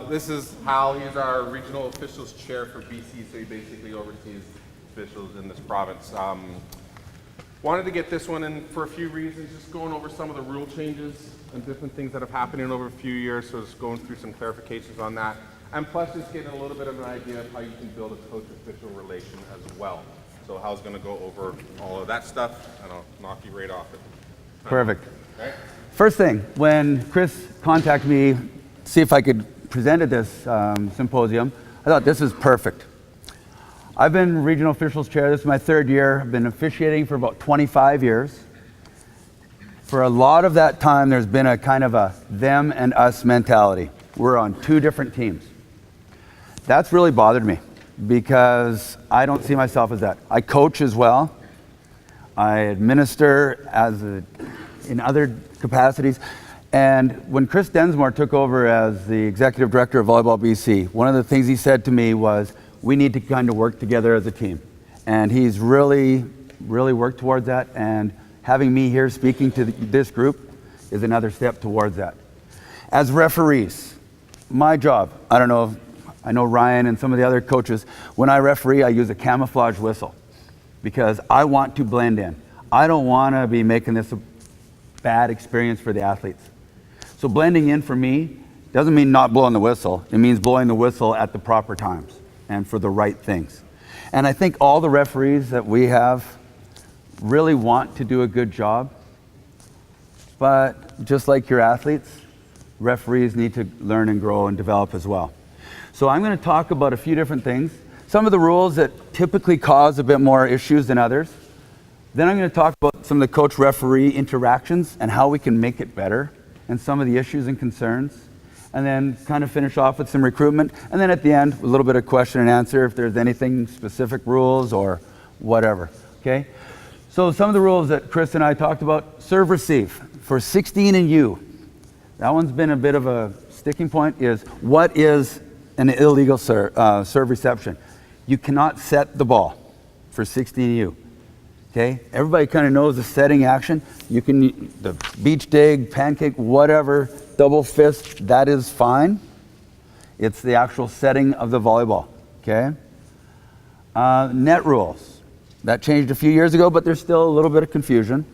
This is Hal. He's our regional officials chair for BC, so he basically oversees officials in this province. Wanted to get this one in for a few reasons, just going over some of the rule changes and different things that have happened in over a few years, so just going through some clarifications on that. And plus just getting a little bit of an idea of how you can build a coach-official relation as well. So Hal's going to go over all of that stuff, and I'll knock you right off it. Perfect. Okay? First thing, when Chris contacted me, see if I could present at this symposium, I thought this is perfect. I've been regional officials chair. This is my third year. I've been officiating for about 25 years. For a lot of that time, there's been a kind of a them and us mentality. We're on two different teams. That's really bothered me because I don't see myself as that. I coach as well. I administer in other capacities. And when Chris Densmore took over as the executive director of Volleyball BC, one of the things he said to me was, we need to kind of work together as a team. And he's really worked towards that. And having me here speaking to this group is another step towards that. As referees, my job, I know Ryan and some of the other coaches, when I referee, I use a camouflage whistle because I want to blend in. I don't want to be making this a bad experience for the athletes. So blending in for me doesn't mean not blowing the whistle. It means blowing the whistle at the proper times and for the right things. And I think all the referees that we have really want to do a good job. But just like your athletes, referees need to learn and grow and develop as well. So I'm going to talk about a few different things. Some of the rules that typically cause a bit more issues than others. Then I'm going to talk about some of the coach-referee interactions and how we can make it better and some of the issues and concerns. And then kind of finish off with some recruitment. And then at the end, a little bit of question and answer if there's anything specific rules or whatever. Okay? So some of the rules that Chris and I talked about, serve receive. For 16 and U, that one's been a bit of a sticking point, is what is an illegal serve reception? You cannot set the ball for 16U. Okay? Everybody kind of knows the setting action. You can, the beach dig, pancake, whatever, double fist, that is fine. It's the actual setting of the volleyball. Okay? Net rules. That changed a few years ago, but there's still a little bit of confusion.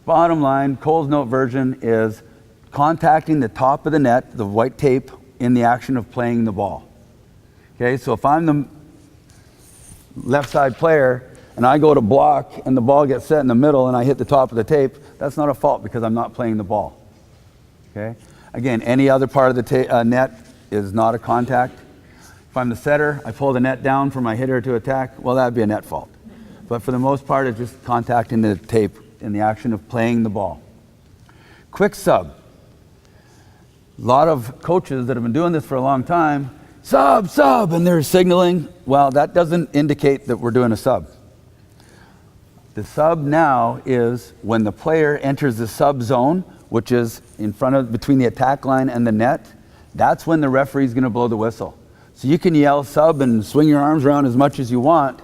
Bottom line, Cole's note version is contacting the top of the net, the white tape, in the action of playing the ball. Okay, so if I'm the left side player and I go to block and the ball gets set in the middle and I hit the top of the tape, that's not a fault because I'm not playing the ball. Okay, again, any other part of the net is not a contact. If I'm the setter, I pull the net down for my hitter to attack, well, that'd be a net fault. But for the most part, it's just contacting the tape in the action of playing the ball. Quick sub. A lot of coaches that have been doing this for a long time, sub, and they're signaling. Well, that doesn't indicate that we're doing a sub. The sub now is when the player enters the sub zone, which is between the attack line and the net, that's when the referee is going to blow the whistle. So you can yell sub and swing your arms around as much as you want.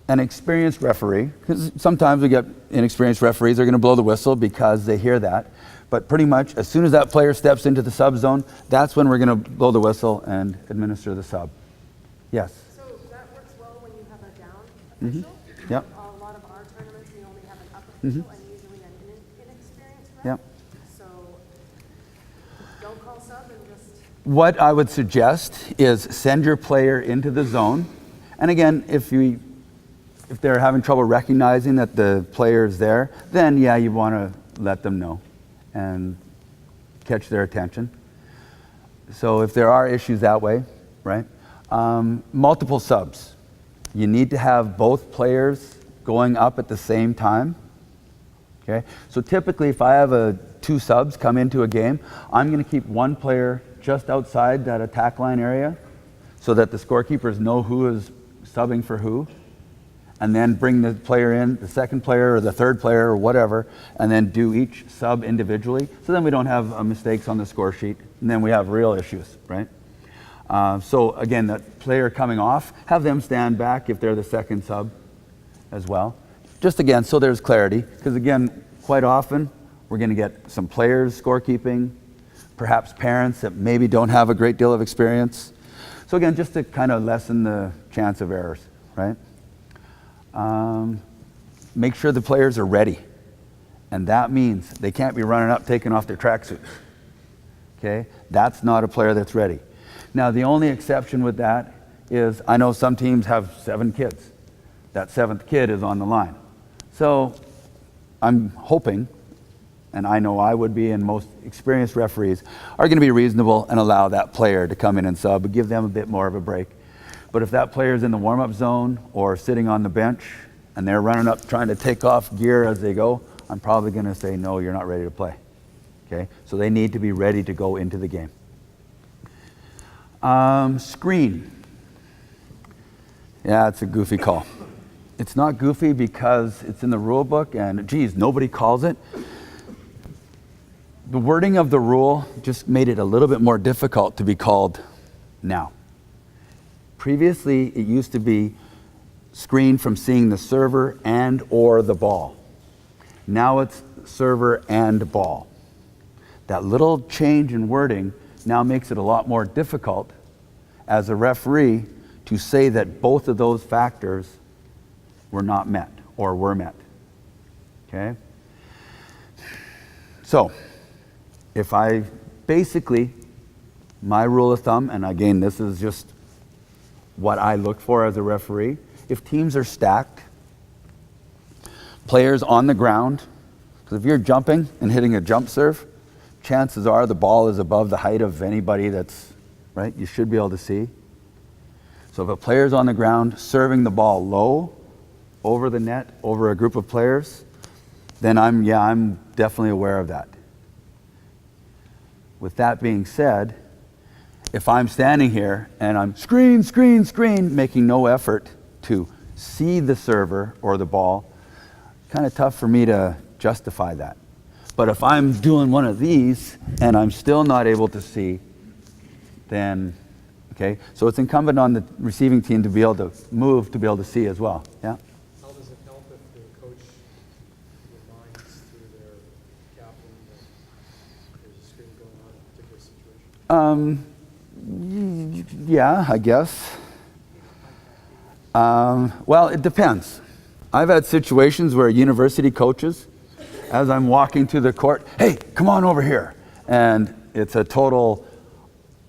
An experienced referee, because sometimes we get inexperienced referees, they're going to blow the whistle because they hear that. But pretty much, as soon as that player steps into the sub zone, that's when we're going to blow the whistle and administer the sub. Yes? So that works well when you have a down official? Mm-hmm. Yep. A lot of our tournaments, we only have an up official and usually an inexperienced ref. Yep. So don't call sub and just... What I would suggest is send your player into the zone. And again, if they're having trouble recognizing that the player is there, then yeah, you want to let them know and catch their attention. So if there are issues that way, right? Multiple subs. You need to have both players going up at the same time. Okay? So typically if I have two subs come into a game, I'm going to keep one player just outside that attack line area so that the scorekeepers know who is subbing for who, and then bring the player in, the second player or the third player or whatever, and then do each sub individually. So then we don't have mistakes on the score sheet, and then we have real issues, right? So again, that player coming off, have them stand back if they're the second sub as well. Just again, so there's clarity, because again, quite often we're going to get some players scorekeeping, perhaps parents that maybe don't have a great deal of experience. So again, just to kind of lessen the chance of errors, right? Make sure the players are ready. And that means they can't be running up, taking off their tracksuits. Okay? That's not a player that's ready. Now, the only exception with that is I know some teams have 7 kids. That 7th kid is on the line. So I'm hoping, and I know I would be, and most experienced referees are going to be reasonable and allow that player to come in and sub and give them a bit more of a break. But if that player's in the warm-up zone or sitting on the bench and they're running up trying to take off gear as they go, I'm probably going to say, no, you're not ready to play. Okay? So they need to be ready to go into the game. Screen. Yeah, it's a goofy call. It's not goofy because it's in the rule book and, geez, nobody calls it. The wording of the rule just made it a little bit more difficult to be called now. Previously, it used to be screen from seeing the server and or the ball. Now it's server and ball. That little change in wording now makes it a lot more difficult as a referee to say that both of those factors were not met or were met. Okay? So, if I basically, my rule of thumb, and again, this is just what I look for as a referee, if teams are stacked, players on the ground, because if you're jumping and hitting a jump serve, chances are the ball is above the height of anybody that's, right, you should be able to see. So if a player's on the ground serving the ball low, over the net, over a group of players, then I'm definitely aware of that. With that being said, if I'm standing here and I'm screen, making no effort to see the server or the ball, kind of tough for me to justify that. But if I'm doing one of these and I'm still not able to see, then, okay, so it's incumbent on the receiving team to be able to move, to be able to see as well. Yeah? How does it help if the coach reminds through their captain that there's a screen going on in a particular situation? Yeah, I guess. Well, it depends. I've had situations where university coaches, as I'm walking to the court, hey, come on over here. And it's a total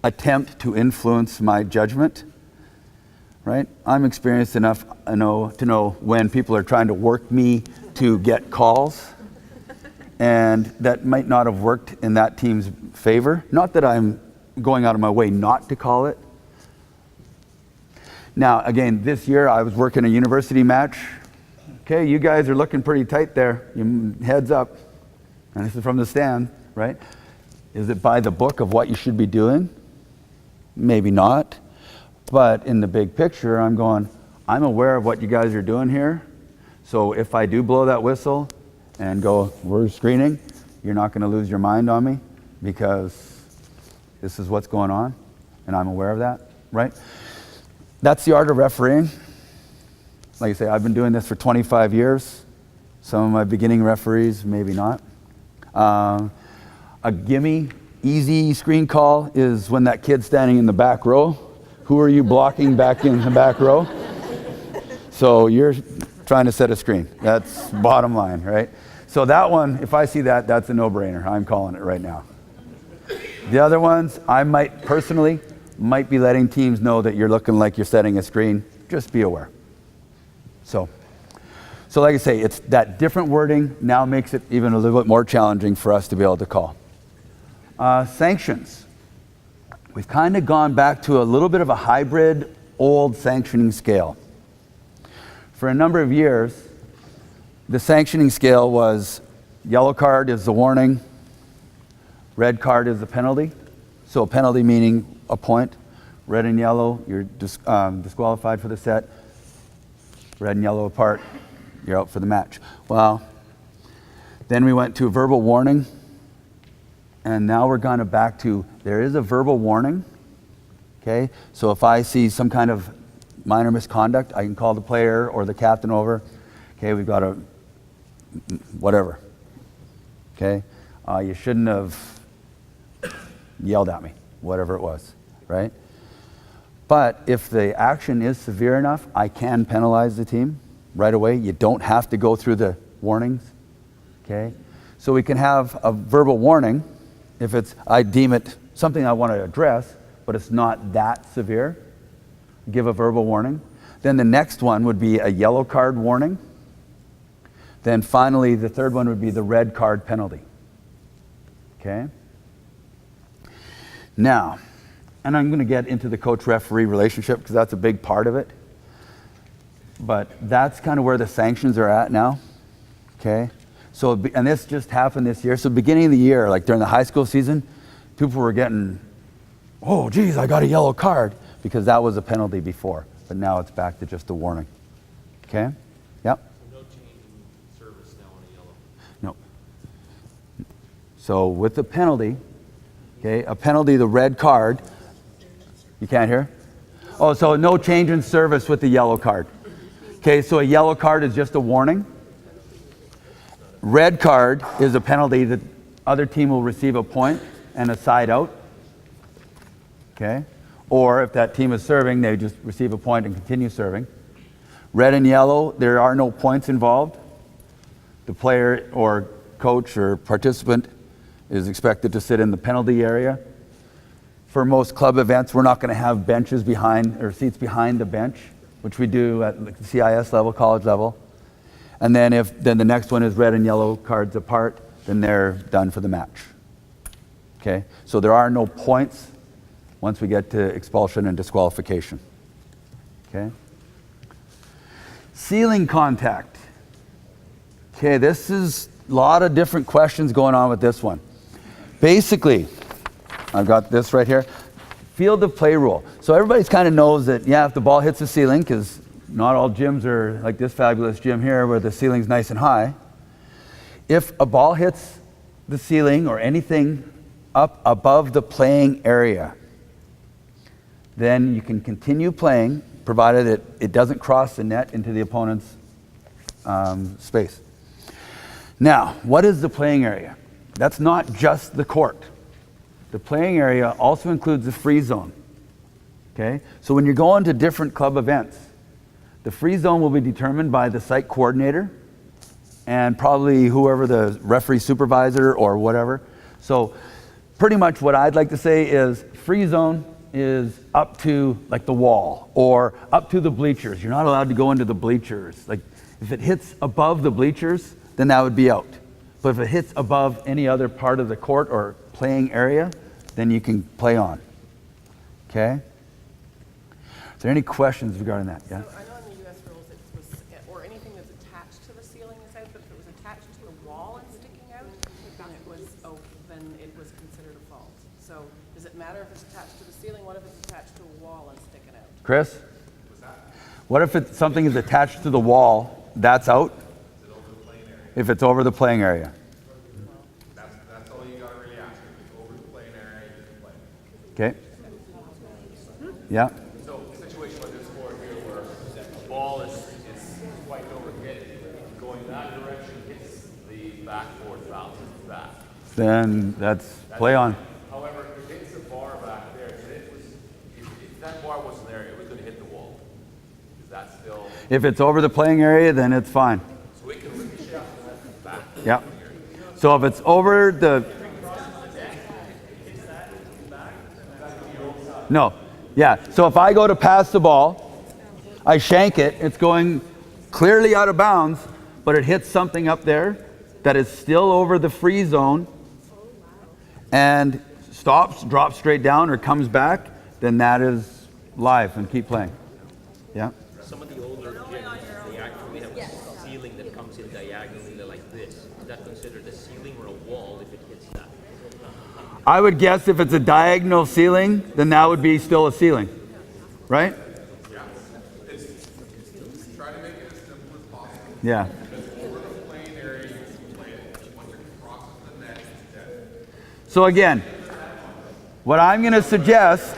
attempt to influence my judgment, right? I'm experienced enough to know when people are trying to work me to get calls, and that might not have worked in that team's favor. Not that I'm going out of my way not to call it. Now, again, this year I was working a university match. Okay, you guys are looking pretty tight there. Heads up. And this is from the stand, right? Is it by the book of what you should be doing? Maybe not. But in the big picture, I'm aware of what you guys are doing here. So if I do blow that whistle and go, we're screening, you're not going to lose your mind on me because this is what's going on and I'm aware of that, right? That's the art of refereeing. Like I say, I've been doing this for 25 years. Some of my beginning referees, maybe not. A gimme, easy screen call is when that kid's standing in the back row. Who are you blocking back in the back row? So you're trying to set a screen. That's bottom line, right? So that one, if I see that, that's a no-brainer. I'm calling it right now. The other ones, I might personally be letting teams know that you're looking like you're setting a screen. Just be aware. So like I say, it's that different wording now makes it even a little bit more challenging for us to be able to call. Sanctions. We've kind of gone back to a little bit of a hybrid old sanctioning scale. For a number of years, the sanctioning scale was yellow card is the warning, red card is the penalty. So a penalty meaning a point, red and yellow, you're disqualified for the set. Red and yellow apart, you're out for the match. Well, then we went to a verbal warning, and now we're going back to there is a verbal warning. Okay, so if I see some kind of minor misconduct, I can call the player or the captain over. Okay, we've got a whatever. Okay, you shouldn't have yelled at me, whatever it was, right? But if the action is severe enough, I can penalize the team right away. You don't have to go through the warnings, okay? So we can have a verbal warning if I deem it something I want to address, but it's not that severe. Give a verbal warning. Then the next one would be a yellow card warning. Then finally, the third one would be the red card penalty. Okay? Now, and I'm going to get into the coach-referee relationship because that's a big part of it. But that's kind of where the sanctions are at now. Okay? So, and this just happened this year. So beginning of the year, like during the high school season, people were getting, oh, geez, I got a yellow card, because that was a penalty before. But now it's back to just a warning. Okay? Yep. So no change in service now on a yellow. No. So with the penalty, okay, a penalty, the red card, you can't hear? Oh, so no change in service with the yellow card. Okay, so a yellow card is just a warning. Red card is a penalty that other team will receive a point and a side out. Okay? Or if that team is serving, they just receive a point and continue serving. Red and yellow, there are no points involved. The player or coach or participant is expected to sit in the penalty area. For most club events, we're not going to have benches behind or seats behind the bench, which we do at the CIS level, college level. And then then the next one is red and yellow cards apart, then they're done for the match. Okay? So there are no points once we get to expulsion and disqualification. Okay? Ceiling contact. Okay, this is a lot of different questions going on with this one. Basically, I've got this right here. Field of play rule. So everybody's kind of knows that, yeah, if the ball hits the ceiling, because not all gyms are like this fabulous gym here where the ceiling's nice and high. If a ball hits the ceiling or anything up above the playing area, then you can continue playing, provided it doesn't cross the net into the opponent's space. Now, what is the playing area? That's not just the court. The playing area also includes the free zone. Okay? So when you're going to different club events, the free zone will be determined by the site coordinator and probably whoever the referee supervisor or whatever. So pretty much what I'd like to say is free zone is up to like the wall or up to the bleachers. You're not allowed to go into the bleachers. Like if it hits above the bleachers, then that would be out. But if it hits above any other part of the court or playing area, then you can play on. Okay? Is there any questions regarding that? Yeah? So I know in the U.S. rules it was, or anything that's attached to the ceiling is out, but if it was attached to the wall and sticking out, then it was considered a fault. So does it matter if it's attached to the ceiling? What if it's attached to a wall and sticking out? Chris? What if something is attached to the wall, that's out? If it's over the playing area. That's all you got to really ask. If it's over the playing area, you can play. Okay. Yeah. So a situation like this court here where the ball is swiped over the head, going that direction hits the backboard, bounces back. Then that's play on. However, if it hits the bar back there, if that bar wasn't there, it was going to hit the wall. Is that still? If it's over the playing area, then it's fine. So it can ricochet off the back. Yeah. So if it's over the... No. Yeah. So if I go to pass the ball, I shank it, it's going clearly out of bounds, but it hits something up there that is still over the free zone and stops, drops straight down, or comes back, then that is live and keep playing. Yeah. Some of the older gyms, they actually have a ceiling that comes in diagonally like this. Is that considered a ceiling or a wall if it hits that? I would guess if it's a diagonal ceiling, then that would be still a ceiling, right? Yeah. Try to make it as simple as possible. Yeah. Over the playing area, you can play it. Once it crosses the net, it's dead. So again, what I'm going to suggest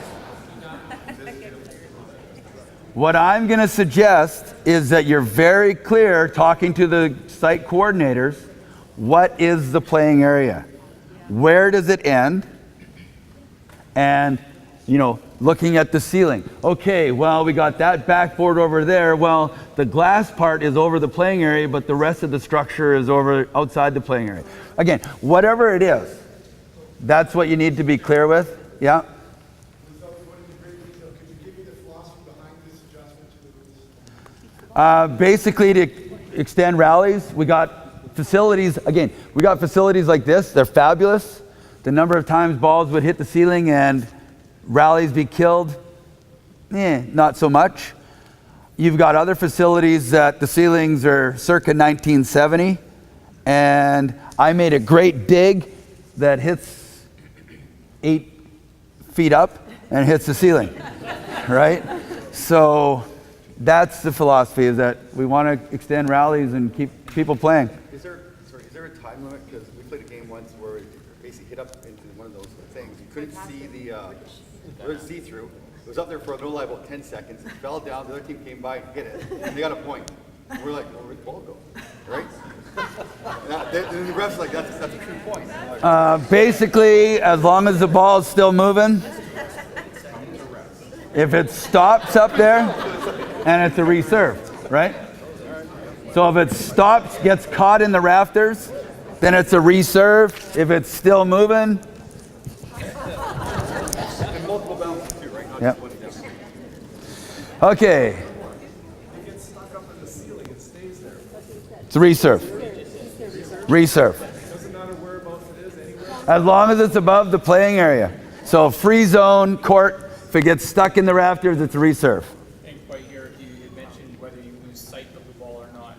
is that you're very clear talking to the site coordinators, what is the playing area? Where does it end? and, you know, looking at the ceiling. Okay, well, we got that backboard over there. Well, the glass part is over the playing area, but the rest of the structure is over outside the playing area. Again, whatever it is, that's what you need to be clear with. Yeah? Without going into great detail, could you give me the philosophy behind this adjustment to the rules? Basically, to extend rallies, we got facilities, again, we got facilities like this. They're fabulous. The number of times balls would hit the ceiling and rallies be killed, not so much. You've got other facilities that the ceilings are circa 1970, and I made a great dig that hits 8 feet up and hits the ceiling, right? So that's the philosophy, is that we want to extend rallies and keep people playing. Is there a time limit? Because we played a game once where it basically hit up into one of those things. You couldn't see see-through. It was up there for no lie about 10 seconds. It fell down. The other team came by and hit it, and they got a point. And we're like, well, where'd the ball go? Right? And the ref's like, that's a true point. Basically, as long as the ball's still moving, if it stops up there, and it's a reserve, right? So if it stops, gets caught in the rafters, then it's a reserve. If it's still moving, And multiple bounces too, right? Not yep. just one down. Okay, It gets stuck up in the ceiling, it stays there. it's a reserve. Reserve. Doesn't matter whereabouts it is, anywhere. As long as it's above the playing area. So free zone, court, if it gets stuck in the rafters, it's a reserve. Didn't quite hear if you had mentioned whether you lose sight of the ball or not.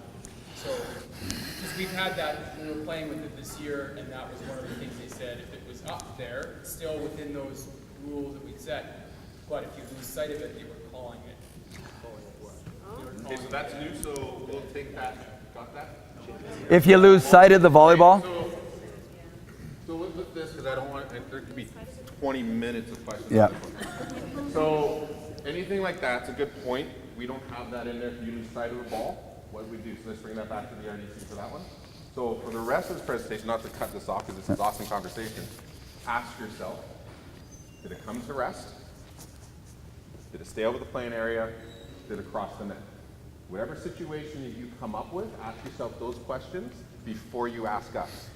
So, because we've had that, we were playing with it this year, and that was one of the things they said, if it was up there, it's still within those rules that we'd set. But if you lose sight of it, they were calling it. Okay, so that's new, so we'll take that. Got that? If you lose sight of the volleyball, So with this, because I don't want, there could be 20 minutes of questions. yeah. on this one. So anything like that's a good point. We don't have that in there if you lose sight of the ball. What do we do? So let's bring that back to the RDC for that one. So for the rest of this presentation, not to cut this off because this is awesome conversation, ask yourself, did it come to rest? Did it stay over the playing area? Did it cross the net? Whatever situation that you come up with, ask yourself those questions before you ask us.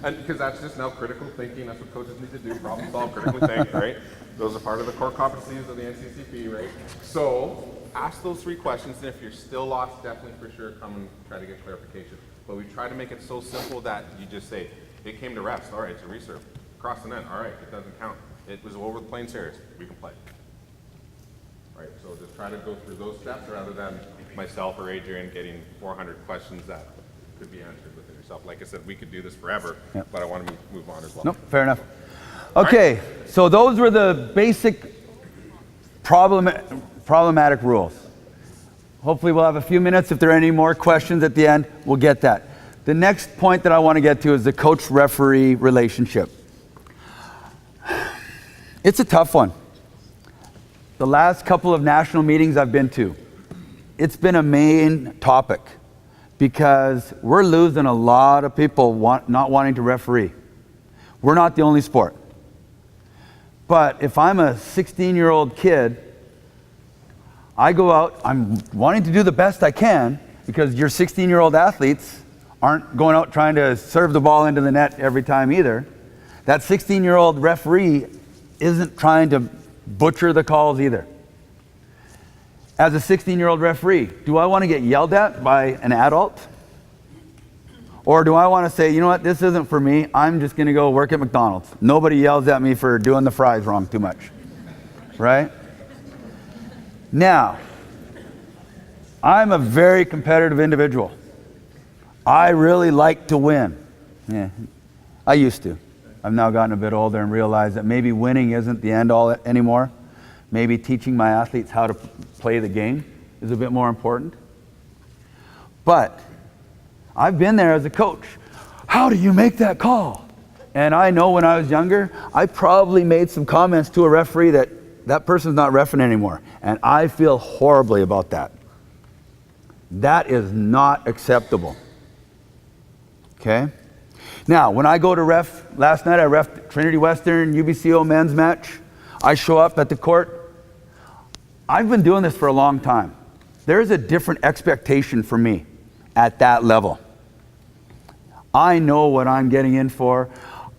And because that's just now critical thinking, that's what coaches need to do, problem solve, critically think, right? Those are part of the core competencies of the NCCP, right? So ask those 3 questions, and if you're still lost, definitely for sure come and try to get clarification. But we try to make it so simple that you just say, it came to rest, all right, it's a reserve. Cross the net, all right, it doesn't count. It was over the playing series, we can play. Right, so just try to go through those steps rather than myself or Adrian getting 400 questions that could be answered within yourself. Like I said, we could do this forever, but I want to move on as well. Nope, fair enough. Okay, so those were the basic problematic rules. Hopefully we'll have a few minutes. If there are any more questions at the end, we'll get that. The next point that I want to get to is the coach-referee relationship. It's a tough one. The last couple of national meetings I've been to, it's been a main topic because we're losing a lot of people not wanting to referee. We're not the only sport. But if I'm a 16-year-old kid, I go out, I'm wanting to do the best I can because your 16-year-old athletes aren't going out trying to serve the ball into the net every time either. That 16-year-old referee isn't trying to butcher the calls either. As a 16-year-old referee, do I want to get yelled at by an adult? Or do I want to say, you know what, this isn't for me, I'm just going to go work at McDonald's. Nobody yells at me for doing the fries wrong too much, right? Now, I'm a very competitive individual. I really like to win. Yeah, I used to. I've now gotten a bit older and realized that maybe winning isn't the end all anymore. Maybe teaching my athletes how to play the game is a bit more important. But I've been there as a coach. How do you make that call? And I know when I was younger, I probably made some comments to a referee that person's not reffing anymore. And I feel horribly about that. That is not acceptable. Okay? Now, when I go to ref, last night I ref Trinity Western UBCO men's match. I show up at the court. I've been doing this for a long time. There's a different expectation for me at that level. I know what I'm getting in for.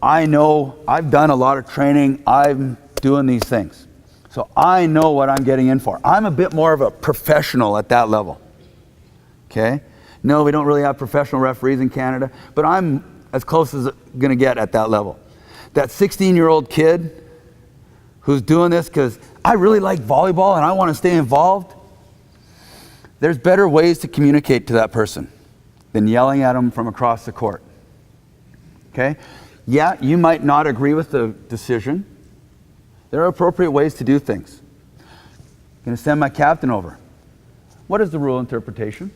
I know I've done a lot of training. I'm doing these things. So I know what I'm getting in for. I'm a bit more of a professional at that level. Okay? No, we don't really have professional referees in Canada, but I'm as close as I'm going to get at that level. That 16-year-old kid who's doing this because I really like volleyball and I want to stay involved, there's better ways to communicate to that person than yelling at them from across the court. Okay? Yeah, you might not agree with the decision. There are appropriate ways to do things. I'm going to send my captain over. What is the rule interpretation?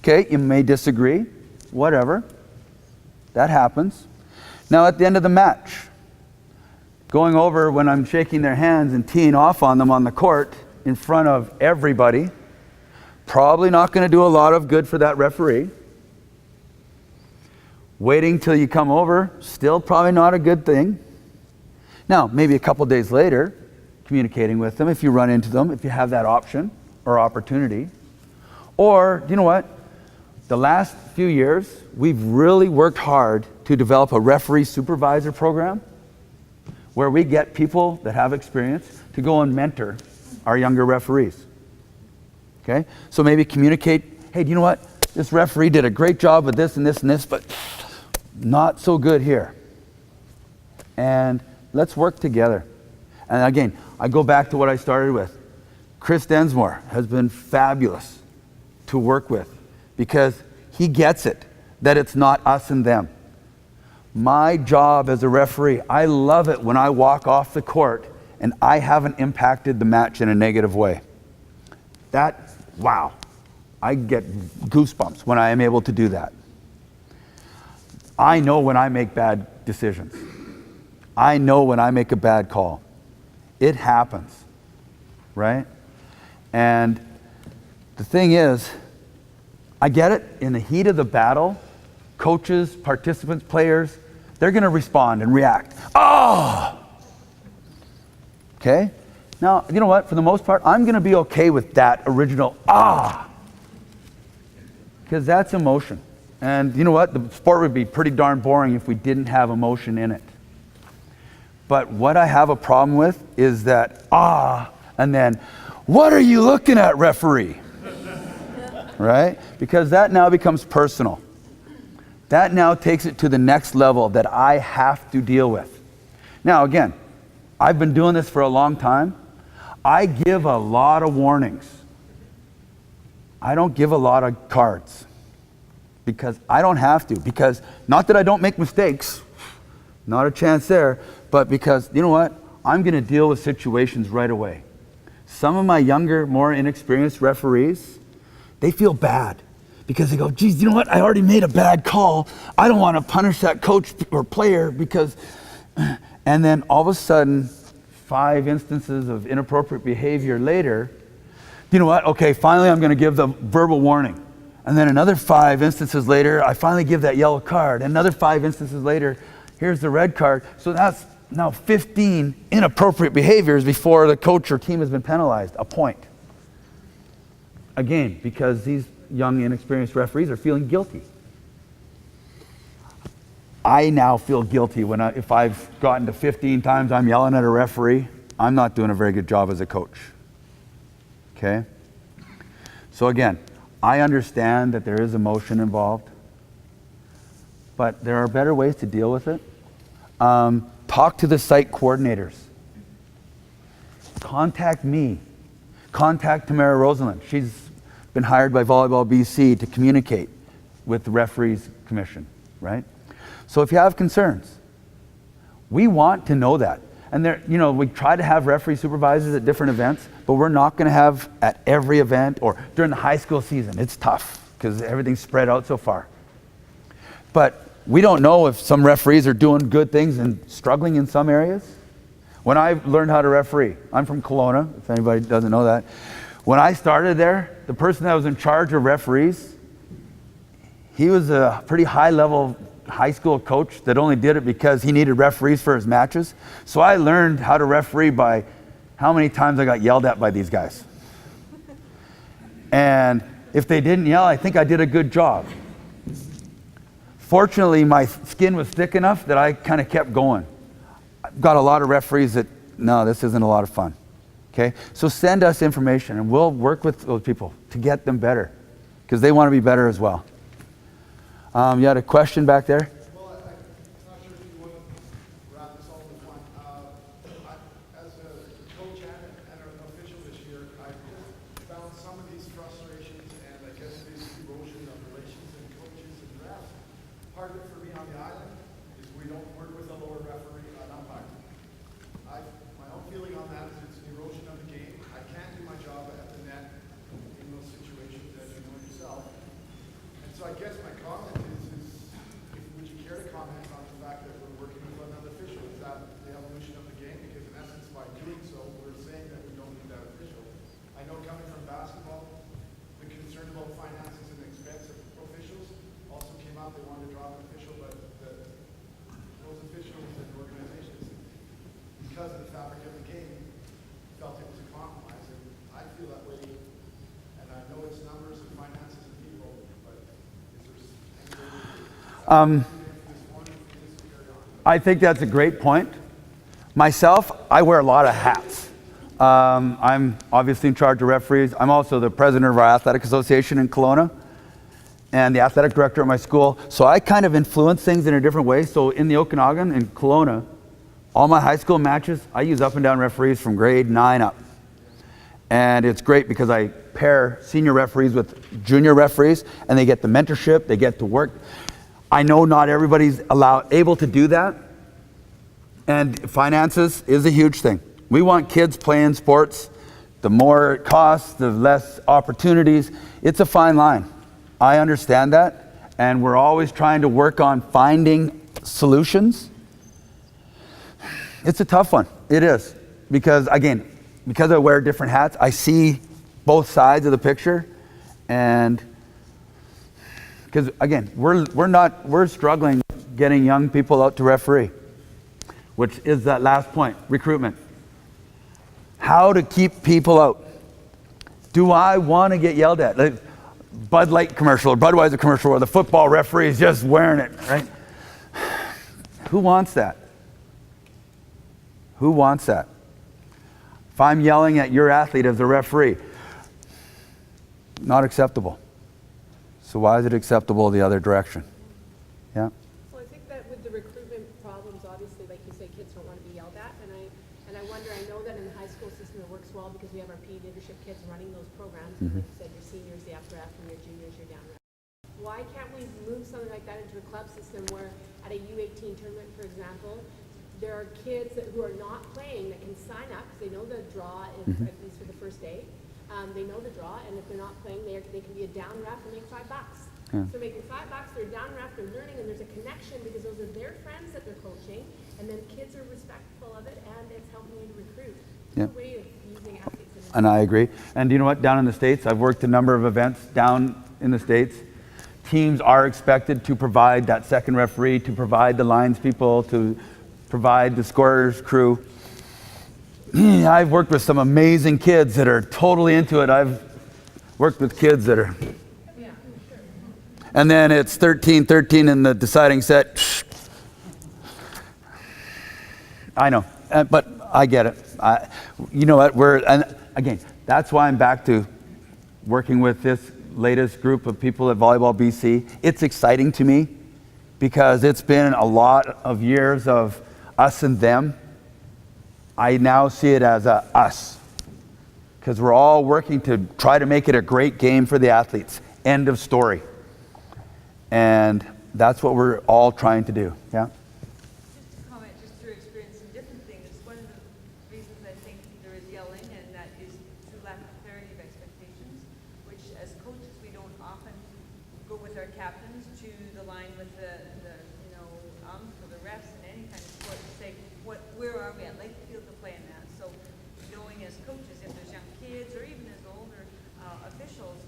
Okay, you may disagree, whatever. That happens. Now at the end of the match, going over when I'm shaking their hands and teeing off on them on the court in front of everybody, probably not going to do a lot of good for that referee. Waiting till you come over, still probably not a good thing. Now, maybe a couple days later, communicating with them if you run into them, if you have that option or opportunity. Or, you know what? The last few years, we've really worked hard to develop a referee supervisor program where we get people that have experience to go and mentor our younger referees. Okay? So maybe communicate, hey, do you know what? This referee did a great job with this and this and this, but not so good here. And let's work together. And again, I go back to what I started with. Chris Densmore has been fabulous to work with because he gets it, that it's not us and them. My job as a referee, I love it when I walk off the court and I haven't impacted the match in a negative way. That, wow, I get goosebumps when I am able to do that. I know when I make bad decisions. I know when I make a bad call. It happens, right? And the thing is, I get it, in the heat of the battle, coaches, participants, players, they're going to respond and react. Oh! Okay? Now, you know what? For the most part, I'm going to be okay with that original because that's emotion. And you know what? The sport would be pretty darn boring if we didn't have emotion in it. But what I have a problem with is that and then, what are you looking at, referee? Right? Because that now becomes personal. That now takes it to the next level that I have to deal with. Now again, I've been doing this for a long time. I give a lot of warnings. I don't give a lot of cards. Because I don't have to. Because, not that I don't make mistakes, not a chance there, but because, you know what? I'm going to deal with situations right away. Some of my younger, more inexperienced referees, they feel bad. Because they go, geez, you know what? I already made a bad call. I don't want to punish that coach or player because... And then all of a sudden, 5 instances of inappropriate behavior later, you know what? Okay, finally I'm going to give the verbal warning. And then another 5 instances later, I finally give that yellow card. Another 5 instances later, here's the red card. So that's now 15 inappropriate behaviors before the coach or team has been penalized, a point. Again, because these young, inexperienced referees are feeling guilty. I now feel guilty when if I've gotten to 15 times I'm yelling at a referee, I'm not doing a very good job as a coach. Okay? So again, I understand that there is emotion involved, but there are better ways to deal with it. Talk to the site coordinators. Contact me. Contact Tamara Rosalind. She's been hired by Volleyball BC to communicate with the Referees Commission, right? So if you have concerns, we want to know that. And there, you know, we try to have referee supervisors at different events, but we're not going to have at every event or during the high school season. It's tough because everything's spread out so far. But we don't know if some referees are doing good things and struggling in some areas. When I learned how to referee, I'm from Kelowna, if anybody doesn't know that. When I started there, the person that was in charge of referees, he was a pretty high-level high school coach that only did it because he needed referees for his matches. So I learned how to referee by how many times I got yelled at by these guys. And if they didn't yell, I think I did a good job. Fortunately, my skin was thick enough that I kind of kept going. I've got a lot of referees that, no, this isn't a lot of fun. Okay? So send us information and we'll work with those people to get them better because they want to be better as well. You had a question back there? Well, I'm not sure if you want to wrap this all in one. As a coach and an official this year, I found some of these frustrations and I guess this erosion of relations and coaches and refs. Part of it for me on the island is we don't work with a lower referee, an umpire. My own feeling on that is it's an erosion of the game. I can't do my job at the net in those situations, as you know yourself. And so I guess my comment is would you care to comment on the fact that we're working with another official? Is that the evolution of the game? Because in essence, by doing so, we're saying that we don't need that official. I know coming from basketball, the concern about finances and expense of officials also came out. They wanted to drop an official, but those officials and organizations, because of the fabric of the game, felt it was a compromise. And I feel that way. And I know it's numbers and finances and people, but is there any way I think that's a great point. Myself, I wear a lot of hats. I'm obviously in charge of referees. I'm also the president of our athletic association in Kelowna and the athletic director at my school. So I kind of influence things in a different way. So in the Okanagan, in Kelowna, all my high school matches, I use up and down referees from grade 9 up. And it's great because I pair senior referees with junior referees and they get the mentorship, they get to work. I know not everybody's able to do that. And finances is a huge thing. We want kids playing sports. The more it costs, the less opportunities. It's a fine line. I understand that. And we're always trying to work on finding solutions. It's a tough one. It is. Because, again, because I wear different hats, I see both sides of the picture. And because, again, we're struggling getting young people out to referee, which is that last point, recruitment. How to keep people out. Do I want to get yelled at? Like Bud Light commercial or Budweiser commercial where the football referee is just wearing it, right? Who wants that? Who wants that? If I'm yelling at your athlete as a referee, not acceptable. So why is it acceptable the other direction? Yeah. Well, I think that with the recruitment problems, obviously, like you say, kids don't want to be yelled at, and I wonder. I know that in the high school system it works well because we have our PE leadership kids running those programs. And like you said, your seniors, the after and your juniors, you're down there. Why can't we move something like that into a club system where at a U18 tournament, for example, there are kids who are not playing that can sign up because they know the draw is at least for the first day. They know the draw, and if they're not playing, they can be a down ref and make $5. Yeah. So making $5, they're a down ref, they're learning, and there's a connection because those are their friends that they're coaching, and then kids are respectful of it, and it's helping you to recruit. It's a way of using athletes. And I agree. And you know what? Down in the States, I've worked a number of events down in the States. Teams are expected to provide that second referee, to provide the lines people, to provide the scorers crew. I've worked with some amazing kids that are totally into it. I've worked with kids that are... And then it's 13-13 in the deciding set. I know, but I get it. You know what? And again, that's why I'm back to working with this latest group of people at Volleyball BC. It's exciting to me because it's been a lot of years of us and them. I now see it as a us because we're all working to try to make it a great game for the athletes. End of story. And that's what we're all trying to do. Yeah? Just to comment, just through experience in different things, one of the reasons I think there is yelling, and that is through lack of clarity of expectations, which as coaches we don't often go with our captains to the line with the or the refs in any kind of sport to say, where are we at? Like the field of play in that. So knowing as coaches, if there's young kids or even as older officials,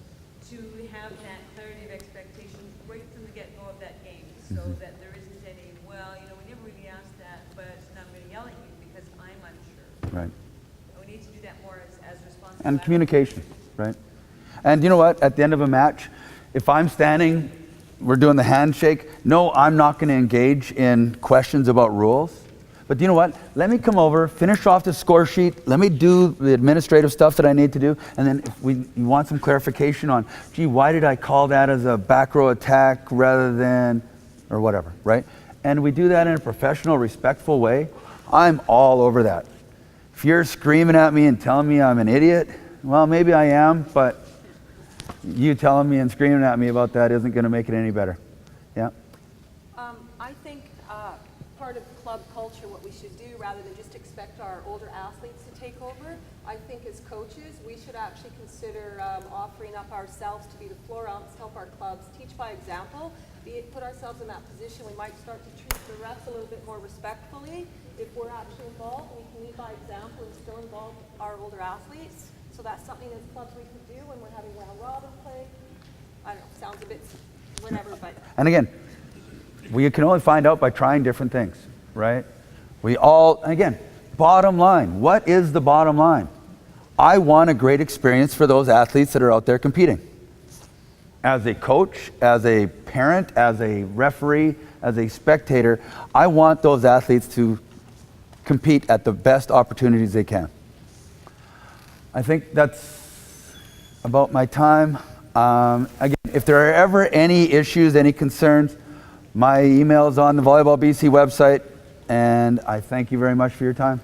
to have that clarity of expectations right from the get-go of that game, so that there And communication, right? And you know what? At the end of a match, if I'm standing, we're doing the handshake. No, I'm not going to engage in questions about rules. But you know what? Let me come over, finish off the score sheet. Let me do the administrative stuff that I need to do. And then if you want some clarification on, gee, why did I call that as a back row attack rather than, or whatever, right? And we do that in a professional, respectful way. I'm all over that. If you're screaming at me and telling me I'm an idiot, well, maybe I am, but you telling me and screaming at me about that isn't going to make it any better. Yeah? I think part of club culture, what we should do, rather than just expect our older athletes to take over, I think as coaches, we should actually consider offering up ourselves to be the floor umps, help our clubs, teach by example, put ourselves in that position. We might start to treat the refs a little bit more respectfully if we're actually involved. We can lead by example and still involve our older athletes. So that's something as clubs we can do when we're having round robin play. I don't know, sounds a bit whatever, but. And again, we can only find out by trying different things, right? We all, again, bottom line. What is the bottom line? I want a great experience for those athletes that are out there competing. As a coach, as a parent, as a referee, as a spectator, I want those athletes to compete at the best opportunities they can. I think that's about my time. Again, if there are ever any issues, any concerns, my email is on the Volleyball BC website, and I thank you very much for your time.